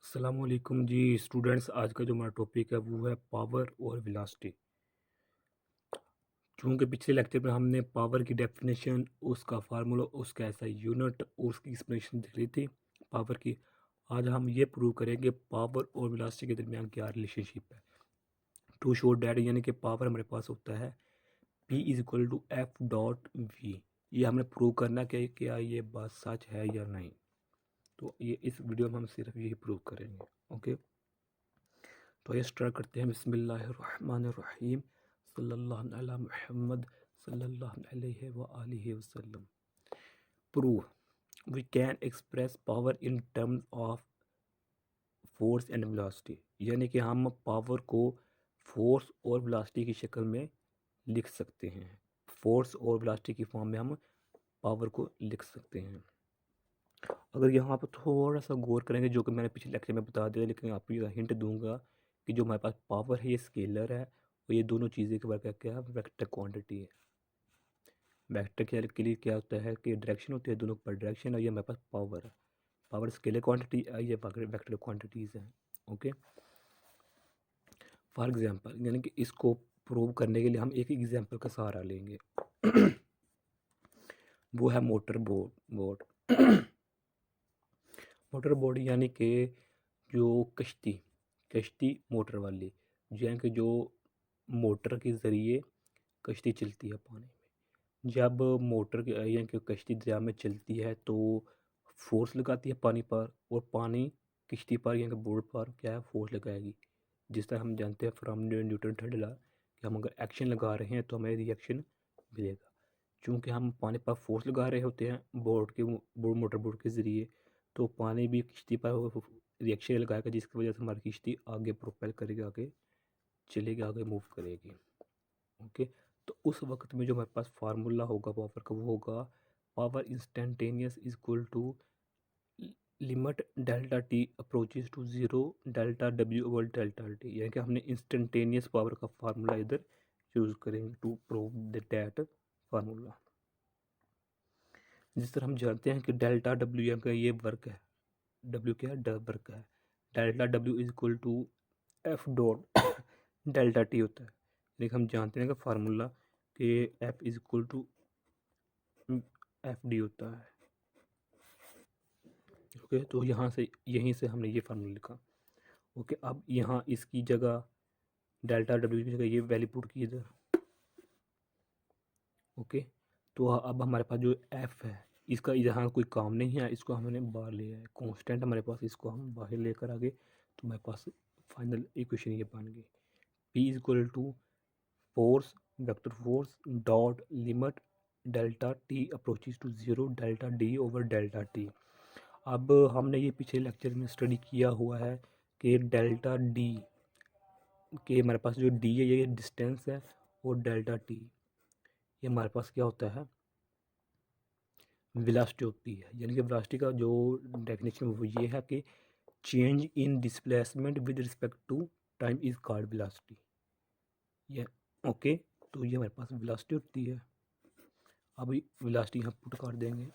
अस्सलामुअलैकुम जी स्टूडेंट्स। आज का जो हमारा टॉपिक है वो है पावर और वेलोसिटी। चूँकि पिछले लेक्चर में हमने पावर की डेफिनेशन, उसका फार्मूला, उसका ऐसा यूनिट और उसकी एक्सप्लेनेशन दिख रही थी पावर की। आज हम ये प्रूव करेंगे पावर और वेलोसिटी के दरमियान क्या रिलेशनशिप है। टू शो डैट यानी कि पावर हमारे पास होता है P is equal to F dot V. ये हमने प्रूव करना कि क्या ये बात सच है या नहीं। तो ये इस वीडियो में हम सिर्फ यही प्रूव करेंगे। ओके, तो ये स्टार्ट करते हैं। बिस्मिल्लाहिर्रहमानिर्रहीम। सल्लल्लाहु अला मुहम्मद सल्लल्लाहु अलैहि व आलिहि वसल्लम। Prove we can express power in terms of force and velocity. यानी कि हम पावर को फोर्स और वेलोसिटी की शक्ल में लिख सकते हैं। फोर्स और वेलोसिटी की फॉर्म में हम पावर को लिख सकते हैं। अगर यहाँ पर थोड़ा सा गौर करेंगे, जो कि मैंने पिछले लेक्चर में बता दिया, लेकिन आपको ये हिंट दूंगा कि जो हमारे पास पावर है ये स्केलर है और ये दोनों चीज़ें के वर्क क्या है, वेक्टर क्वांटिटी है। वेक्टर के लिए क्या होता है कि डायरेक्शन होती है, दोनों पर डायरेक्शन है। ये हमारे पास पावर है। पावर स्केलर क्वांटिटी है, ये वेक्टर क्वांटिटीज़ हैं। ओके, फॉर एग्जांपल यानी कि इसको प्रूव करने के लिए हम एक एग्जांपल का सहारा लेंगे। वो है मोटर बोट। मोटर बोट यानी कि जो कश्ती मोटर वाली, यानी कि जो मोटर के ज़रिए कश्ती चलती है पानी में। जब मोटर यानी कि कश्ती दरिया में चलती है तो फोर्स लगाती है पानी पर, और पानी कश्ती पर यानी कि बोट पर क्या है, फोर्स लगाएगी। जिस तरह हम जानते हैं फ्रॉम न्यूटन थर्ड लॉ कि हम अगर एक्शन लगा रहे हैं तो हमें रिएक्शन मिलेगा। चूँकि हम पानी पर फोर्स लगा रहे होते हैं मोटर बोट के ज़रिए, तो पानी भी किश्ती पर रिएक्शन लगाएगा, जिसकी वजह से हमारी किश्ती आगे प्रोपेल करेगी, आगे चलेगी, आगे मूव करेगी। ओके, तो उस वक्त में जो हमारे पास फार्मूला होगा पावर का, वो होगा power instantaneous is equal to limit delta T approaches to zero delta W over delta T. यानी कि हमने इंस्टेंटेनियस पावर का फार्मूला इधर यूज़ करेंगे टू प्रूव दैट फार्मूला। जिस तरह हम जानते हैं कि डेल्टा डब्ल्यू का ये वर्क है, डब्ल्यू क्या है, वर्क है। Delta W is equal to F dot delta T होता है। लेकिन हम जानते हैं कि फार्मूला कि F is equal to F D होता है। ओके, तो यहाँ से यहीं से हमने ये फार्मूला लिखा। ओके, अब यहाँ इसकी जगह डेल्टा डब्ल्यू की जगह ये वैल्यू पुट की इधर। ओके, तो अब हमारे पास जो एफ है इसका यहाँ कोई काम नहीं है, इसको हमने बाहर लिया है, कांस्टेंट हमारे पास, इसको हम बाहर लेकर आगे तो हमारे पास फाइनल इक्वेशन ये बन गई। P is equal to force, vector force dot limit delta T approaches to zero delta D over delta T. अब हमने ये पिछले लेक्चर में स्टडी किया हुआ है कि डेल्टा डी के हमारे पास जो डी है ये डिस्टेंस है, और डेल्टा टी ये हमारे पास क्या होता है, वेलोसिटी होती है। यानी कि वेलोसिटी का जो डेफिनेशन वो ये है कि change in displacement with respect to time is called velocity. ये ओके, तो ये हमारे पास वेलोसिटी होती है। अभी वेलोसिटी यहाँ पुट कर देंगे।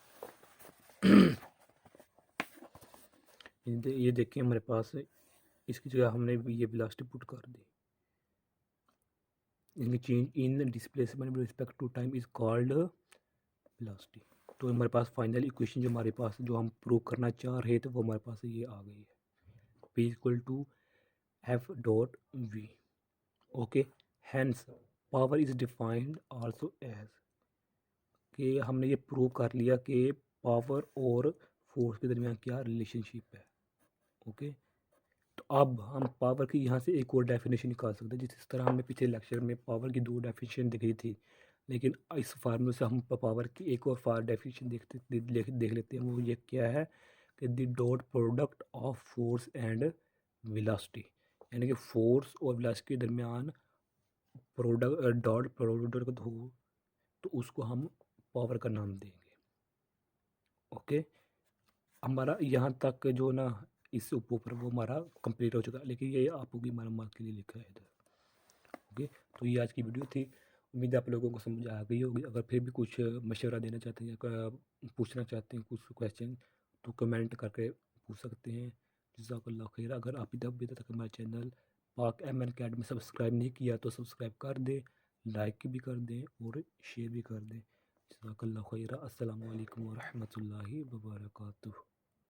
ये देखिए हमारे पास इसकी जगह हमने ये वेलोसिटी पुट कर दी। यानी change in displacement with respect to time is called velocity. तो हमारे पास फाइनल इक्वेशन जो हमारे पास जो हम प्रूव करना चाह रहे थे वो हमारे पास ये आ गई है। P equal to F dot V. Okay, hence power is defined also as, कि हमने ये प्रूव कर लिया कि पावर और फोर्स के दरमियान क्या रिलेशनशिप है। ओके, तो अब हम पावर की यहाँ से एक और डेफिनेशन निकाल सकते हैं। जिस तरह हमने पिछले लेक्चर में पावर की दो डेफिनेशन दिख रही थी, लेकिन इस फार्मूले से हम पावर की एक और डेफिनेशन देख लेते हैं। वो ये क्या है कि the dot product of force and velocity. यानी कि फोर्स और वेलोसिटी के दरमियान प्रोडक्ट डॉट प्रोडक्ट हो तो उसको हम पावर का नाम देंगे। ओके, हमारा यहाँ तक जो ना इस ऊपर वो हमारा कंप्लीट हो चुका है, लेकिन ये आपको की मालूमात के लिए लिखा है इधर। ओके, तो ये आज की वीडियो थी। उम्मीद है आप लोगों को समझ आ गई होगी। अगर फिर भी कुछ मशवरा देना चाहते हैं या पूछना चाहते हैं कुछ क्वेश्चन, तो कमेंट करके पूछ सकते हैं। जज़ाकल्लाह खैर। अगर आप अभी तक हमारे चैनल पाक एम एन अकेडमी सब्सक्राइब नहीं किया तो सब्सक्राइब कर दें, लाइक भी कर दें और शेयर भी कर दें। जज़ाकल्लाह खैर। अस्सलामु अलैकुम व रहमतुल्लाहि व बरकातुहू।